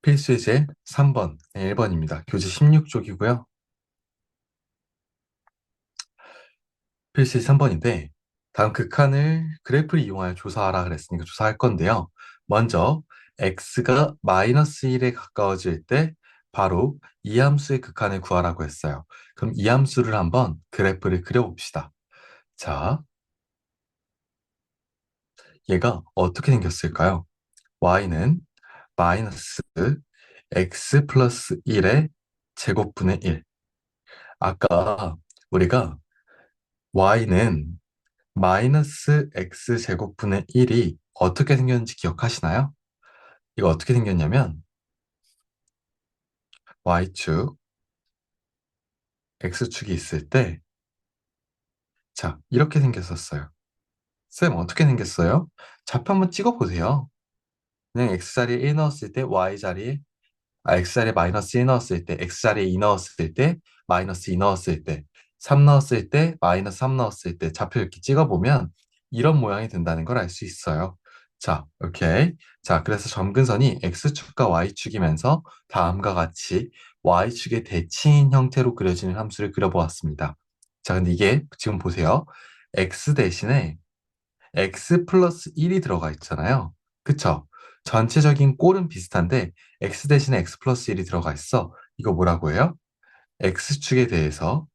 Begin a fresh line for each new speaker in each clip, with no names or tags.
필수제 3번, 1번입니다. 교재 16쪽이고요. 필수제 3번인데, 다음 극한을 그래프를 이용하여 조사하라 그랬으니까 조사할 건데요. 먼저, x가 마이너스 1에 가까워질 때 바로 이 함수의 극한을 구하라고 했어요. 그럼 이 함수를 한번 그래프를 그려봅시다. 자, 얘가 어떻게 생겼을까요? y는 마이너스 x 플러스 1의 제곱분의 1. 아까 우리가 y는 마이너스 x 제곱분의 1이 어떻게 생겼는지 기억하시나요? 이거 어떻게 생겼냐면 y축, x축이 있을 때 자, 이렇게 생겼었어요. 쌤 어떻게 생겼어요? 좌표 한번 찍어보세요. 그냥 x자리에 1 넣었을 때 y자리에 x자리에 마이너스 1 넣었을 때 x자리에 2 넣었을 때 마이너스 2 넣었을 때 3 넣었을 때 마이너스 3 넣었을 때 좌표 이렇게 찍어보면 이런 모양이 된다는 걸 알 수 있어요. 자, 오케이. 자, 그래서 점근선이 x축과 y축이면서 다음과 같이 y축의 대칭인 형태로 그려지는 함수를 그려보았습니다. 자, 근데 이게 지금 보세요. x 대신에 x 플러스 1이 들어가 있잖아요. 그쵸? 전체적인 꼴은 비슷한데 x 대신에 x 플러스 1이 들어가 있어. 이거 뭐라고 해요? x축에 대해서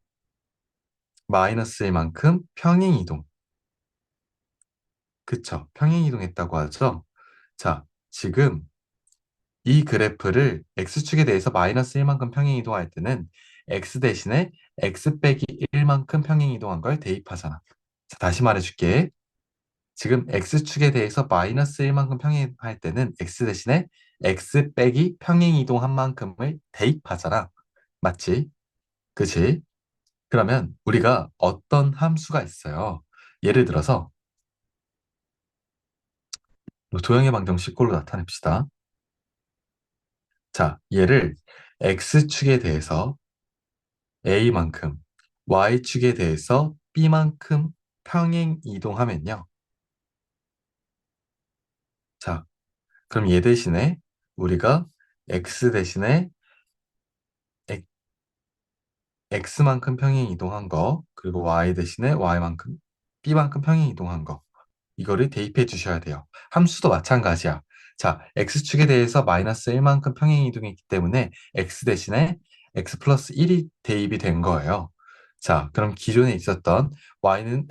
마이너스 1만큼 평행이동. 그쵸? 평행이동했다고 하죠? 자, 지금 이 그래프를 x축에 대해서 마이너스 1만큼 평행이동할 때는 x 대신에 x 빼기 1만큼 평행이동한 걸 대입하잖아. 자, 다시 말해줄게. 지금 x축에 대해서 마이너스 1만큼 평행할 때는 x 대신에 x 빼기 평행이동한 만큼을 대입하잖아. 맞지? 그치? 그러면 우리가 어떤 함수가 있어요. 예를 들어서 도형의 방정식 꼴로 나타냅시다. 자, 얘를 x축에 대해서 a만큼, y축에 대해서 b만큼 평행이동하면요. 자, 그럼 얘 대신에 우리가 x 대신에 x만큼 평행 이동한 거, 그리고 y 대신에 y만큼, b만큼 평행 이동한 거, 이거를 대입해 주셔야 돼요. 함수도 마찬가지야. 자, x축에 대해서 마이너스 1만큼 평행 이동했기 때문에 x 대신에 x 플러스 1이 대입이 된 거예요. 자, 그럼 기존에 있었던 y는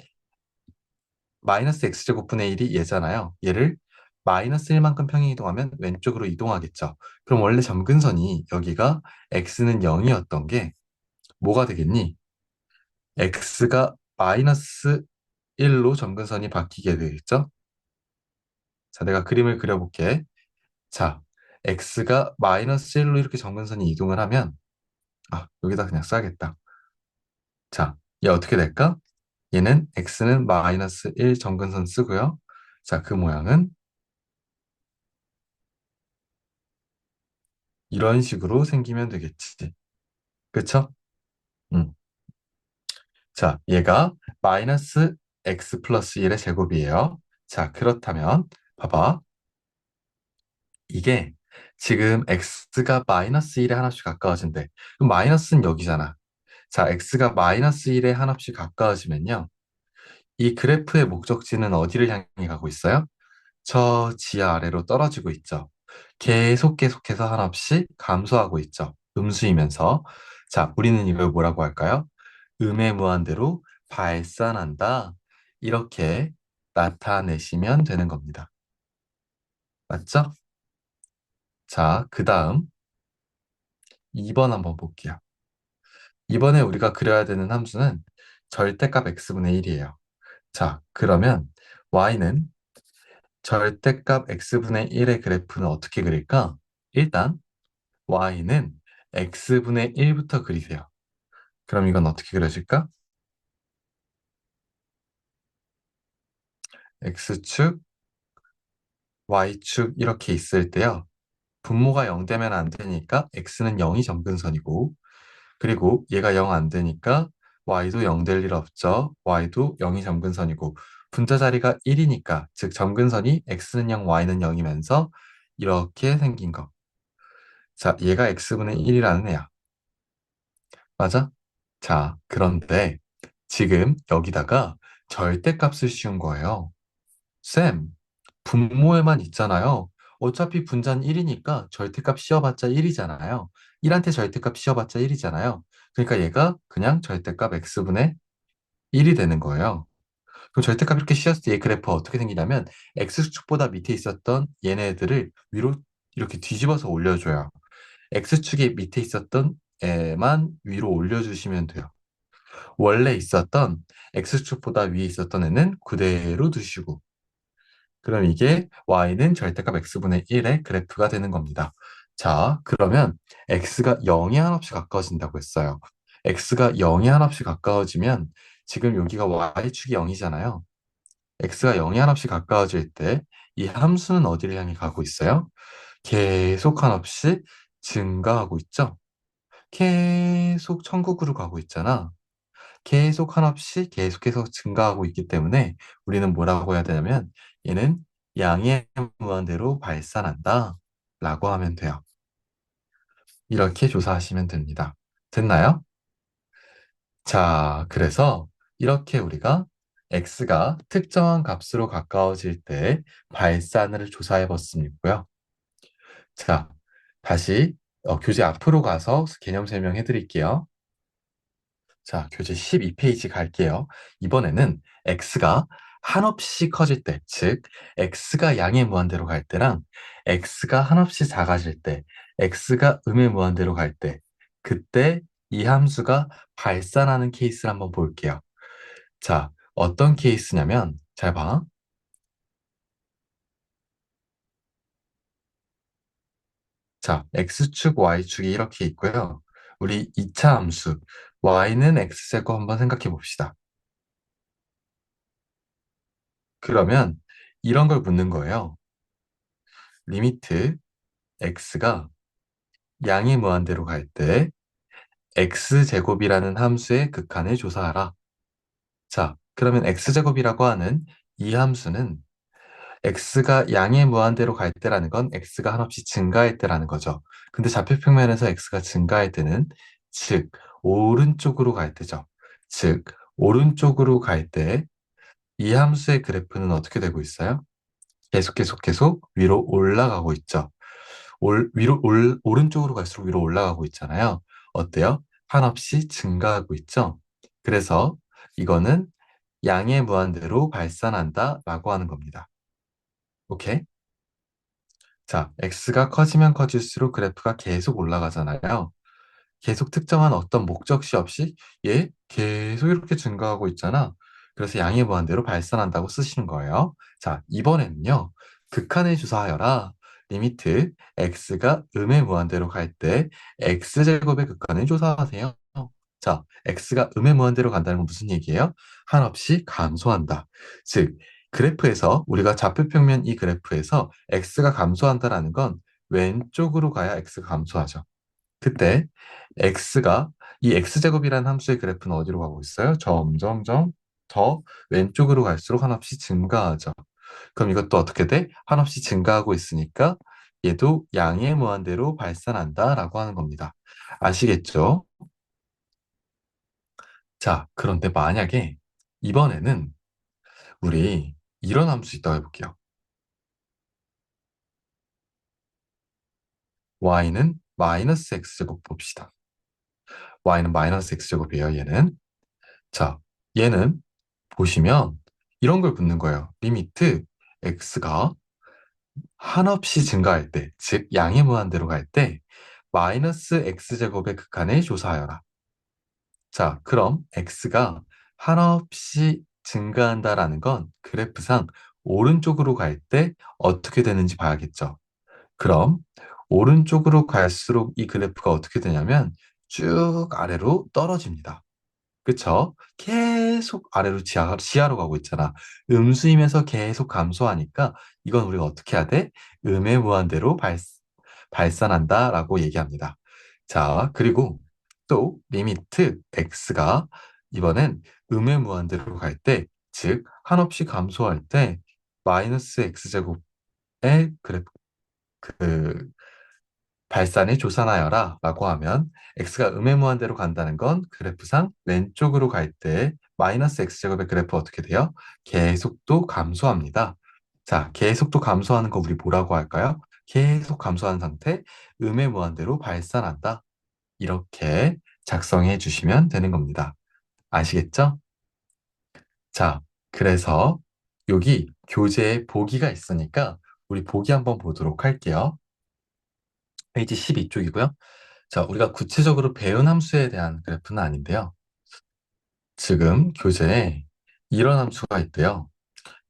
마이너스 x제곱분의 1이 얘잖아요. 얘를 마이너스 1만큼 평행 이동하면 왼쪽으로 이동하겠죠. 그럼 원래 점근선이 여기가 x는 0이었던 게 뭐가 되겠니? x가 마이너스 1로 점근선이 바뀌게 되겠죠? 자, 내가 그림을 그려볼게. 자, x가 마이너스 1로 이렇게 점근선이 이동을 하면, 여기다 그냥 써야겠다. 자, 얘 어떻게 될까? 얘는 x는 마이너스 1 점근선 쓰고요. 자, 그 모양은 이런 식으로 생기면 되겠지. 그쵸? 음. 자, 얘가 마이너스 x 플러스 1의 제곱이에요. 자, 그렇다면, 봐봐. 이게 지금 x가 마이너스 1에 하나씩 가까워진대. 그럼 마이너스는 여기잖아. 자, x가 마이너스 1에 하나씩 가까워지면요. 이 그래프의 목적지는 어디를 향해 가고 있어요? 저 지하 아래로 떨어지고 있죠. 계속해서 하나씩 감소하고 있죠. 음수이면서. 자, 우리는 이걸 뭐라고 할까요? 음의 무한대로 발산한다. 이렇게 나타내시면 되는 겁니다. 맞죠? 자, 그 다음 2번 한번 볼게요. 이번에 우리가 그려야 되는 함수는 절대값 x분의 1이에요. 자, 그러면 y는 절대값 x분의 1의 그래프는 어떻게 그릴까? 일단 y는 x분의 1부터 그리세요. 그럼 이건 어떻게 그려질까? x축, y축 이렇게 있을 때요. 분모가 0 되면 안 되니까 x는 0이 점근선이고 그리고 얘가 0 안 되니까 y도 0 될 일 없죠. y도 0이 점근선이고 분자 자리가 1이니까 즉 점근선이 x는 0, y는 0이면서 이렇게 생긴 거. 자, 얘가 x분의 1이라는 애야. 맞아? 자, 그런데 지금 여기다가 절대값을 씌운 거예요. 쌤, 분모에만 있잖아요. 어차피 분자는 1이니까 절대값 씌워봤자 1이잖아요. 1한테 절대값 씌워봤자 1이잖아요. 그러니까 얘가 그냥 절대값 x분의 1이 되는 거예요. 그럼 절대값 이렇게 씌웠을 때 얘 그래프가 어떻게 생기냐면 x축보다 밑에 있었던 얘네들을 위로 이렇게 뒤집어서 올려줘요. x축이 밑에 있었던 애만 위로 올려주시면 돼요. 원래 있었던 x축보다 위에 있었던 애는 그대로 두시고 그럼 이게 y는 절대값 x분의 1의 그래프가 되는 겁니다. 자, 그러면 x가 0에 한없이 가까워진다고 했어요. x가 0에 한없이 가까워지면 지금 여기가 y축이 0이잖아요. x가 0에 한없이 가까워질 때 이 함수는 어디를 향해 가고 있어요? 계속 한없이 증가하고 있죠? 계속 천국으로 가고 있잖아. 계속 한없이 계속해서 증가하고 있기 때문에 우리는 뭐라고 해야 되냐면 얘는 양의 무한대로 발산한다 라고 하면 돼요. 이렇게 조사하시면 됩니다. 됐나요? 자, 그래서 이렇게 우리가 x가 특정한 값으로 가까워질 때 발산을 조사해 봤습니다요. 자, 다시 교재 앞으로 가서 개념 설명해 드릴게요. 자, 교재 12페이지 갈게요. 이번에는 x가 한없이 커질 때, 즉 x가 양의 무한대로 갈 때랑 x가 한없이 작아질 때, x가 음의 무한대로 갈 때, 그때 이 함수가 발산하는 케이스를 한번 볼게요. 자, 어떤 케이스냐면 잘 봐. 자, x축, y축이 이렇게 있고요. 우리 2차 함수 y는 x제곱 한번 생각해 봅시다. 그러면 이런 걸 묻는 거예요. 리미트 x가 양의 무한대로 갈 때 x제곱이라는 함수의 극한을 조사하라. 자, 그러면 x제곱이라고 하는 이 함수는 x가 양의 무한대로 갈 때라는 건 x가 한없이 증가할 때라는 거죠. 근데 좌표평면에서 x가 증가할 때는 즉 오른쪽으로 갈 때죠. 즉 오른쪽으로 갈 때 이 함수의 그래프는 어떻게 되고 있어요? 계속 위로 올라가고 있죠. 오른쪽으로 갈수록 위로 올라가고 있잖아요. 어때요? 한없이 증가하고 있죠. 그래서 이거는 양의 무한대로 발산한다라고 하는 겁니다. 오케이? 자, x가 커지면 커질수록 그래프가 계속 올라가잖아요. 계속 특정한 어떤 목적시 없이 얘 계속 이렇게 증가하고 있잖아. 그래서 양의 무한대로 발산한다고 쓰시는 거예요. 자, 이번에는요. 극한을 조사하여라. 리미트 x가 음의 무한대로 갈 때 x제곱의 극한을 조사하세요. 자, x가 음의 무한대로 간다는 건 무슨 얘기예요? 한없이 감소한다. 즉, 그래프에서 우리가 좌표평면 이 그래프에서 x가 감소한다라는 건 왼쪽으로 가야 x가 감소하죠. 그때 x가 이 x제곱이라는 함수의 그래프는 어디로 가고 있어요? 점점점 더 왼쪽으로 갈수록 한없이 증가하죠. 그럼 이것도 어떻게 돼? 한없이 증가하고 있으니까 얘도 양의 무한대로 발산한다라고 하는 겁니다. 아시겠죠? 자, 그런데 만약에 이번에는 우리 이런 함수 있다고 해볼게요. y는 마이너스 x제곱 봅시다. y는 마이너스 x제곱이에요, 얘는. 자, 얘는 보시면 이런 걸 묻는 거예요. 리미트 x가 한없이 증가할 때, 즉 양의 무한대로 갈 때 마이너스 x제곱의 극한을 조사하여라. 자, 그럼 x가 한없이 증가한다라는 건 그래프상 오른쪽으로 갈 때 어떻게 되는지 봐야겠죠. 그럼 오른쪽으로 갈수록 이 그래프가 어떻게 되냐면 쭉 아래로 떨어집니다. 그쵸? 계속 아래로 지하로 가고 있잖아. 음수이면서 계속 감소하니까 이건 우리가 어떻게 해야 돼? 음의 무한대로 발산한다라고 얘기합니다. 자, 그리고 또 리미트 x가 이번엔 음의 무한대로 갈 때, 즉 한없이 감소할 때 마이너스 x제곱의 그래프 그 발산을 조산하여라 라고 하면 x가 음의 무한대로 간다는 건 그래프상 왼쪽으로 갈 때 마이너스 x제곱의 그래프 어떻게 돼요? 계속도 감소합니다. 자, 계속도 감소하는 거 우리 뭐라고 할까요? 계속 감소하는 상태, 음의 무한대로 발산한다. 이렇게 작성해 주시면 되는 겁니다. 아시겠죠? 자, 그래서 여기 교재에 보기가 있으니까 우리 보기 한번 보도록 할게요. 페이지 12쪽이고요. 자, 우리가 구체적으로 배운 함수에 대한 그래프는 아닌데요. 지금 교재에 이런 함수가 있대요.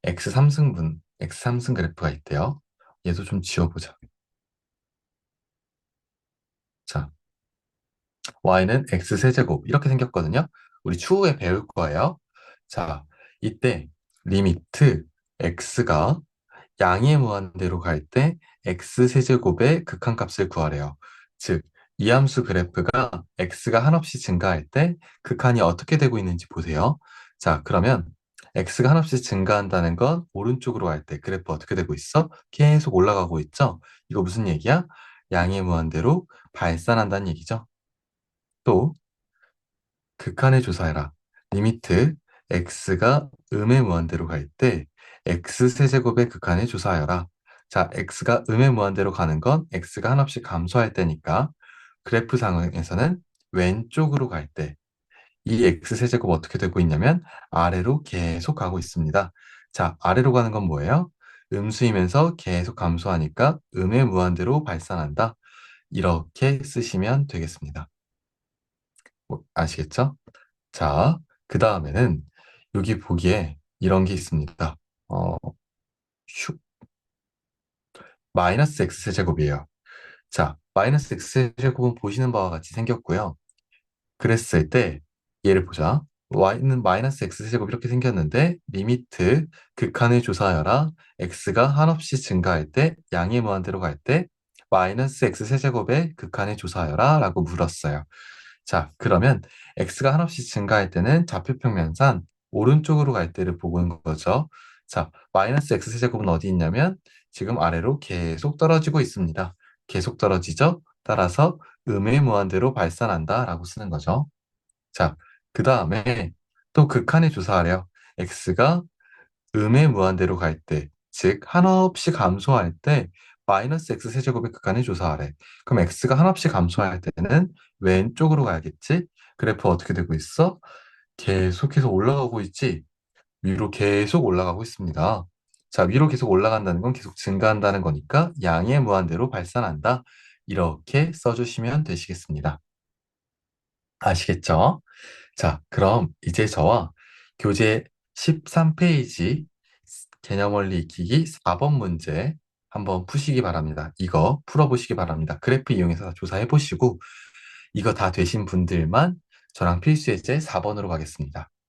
x3승 그래프가 있대요. 얘도 좀 지워보자. 자, y는 x세제곱 이렇게 생겼거든요. 우리 추후에 배울 거예요. 자, 이때 리미트 x가 양의 무한대로 갈 때 x세제곱의 극한값을 구하래요. 즉, 이 함수 그래프가 x가 한없이 증가할 때 극한이 어떻게 되고 있는지 보세요. 자, 그러면 x가 한없이 증가한다는 건 오른쪽으로 갈 때 그래프 어떻게 되고 있어? 계속 올라가고 있죠? 이거 무슨 얘기야? 양의 무한대로 발산한다는 얘기죠. 또 극한을 조사해라. 리미트 x가 음의 무한대로 갈 때 x세제곱의 극한을 조사하여라. 자, x가 음의 무한대로 가는 건 x가 한없이 감소할 때니까 그래프 상황에서는 왼쪽으로 갈 때 이 x세제곱 어떻게 되고 있냐면 아래로 계속 가고 있습니다. 자, 아래로 가는 건 뭐예요? 음수이면서 계속 감소하니까 음의 무한대로 발산한다. 이렇게 쓰시면 되겠습니다. 아시겠죠? 자, 그 다음에는 여기 보기에 이런 게 있습니다. 어, 슉, 마이너스 x제곱이에요. 자, 마이너스 x제곱은 보시는 바와 같이 생겼고요. 그랬을 때 얘를 보자. y는 마이너스 x제곱 이렇게 생겼는데 리미트 극한을 조사하여라. x가 한없이 증가할 때 양의 무한대로 갈 때 마이너스 x세제곱의 극한을 조사하여라 라고 물었어요. 자, 그러면 x가 한없이 증가할 때는 좌표평면상 오른쪽으로 갈 때를 보고 있는 거죠. 자, 마이너스 x세제곱은 어디 있냐면 지금 아래로 계속 떨어지고 있습니다. 계속 떨어지죠? 따라서 음의 무한대로 발산한다 라고 쓰는 거죠. 자, 그 다음에 또 극한을 조사하래요. x가 음의 무한대로 갈 때, 즉 한없이 감소할 때 마이너스 x 세제곱의 극한을 조사하래. 그럼 x가 한없이 감소할 때는 왼쪽으로 가야겠지? 그래프 어떻게 되고 있어? 계속해서 올라가고 있지? 위로 계속 올라가고 있습니다. 자, 위로 계속 올라간다는 건 계속 증가한다는 거니까 양의 무한대로 발산한다. 이렇게 써주시면 되시겠습니다. 아시겠죠? 자, 그럼 이제 저와 교재 13페이지 개념 원리 익히기 4번 문제 한번 푸시기 바랍니다. 이거 풀어보시기 바랍니다. 그래프 이용해서 조사해 보시고 이거 다 되신 분들만 저랑 필수 예제 4번으로 가겠습니다.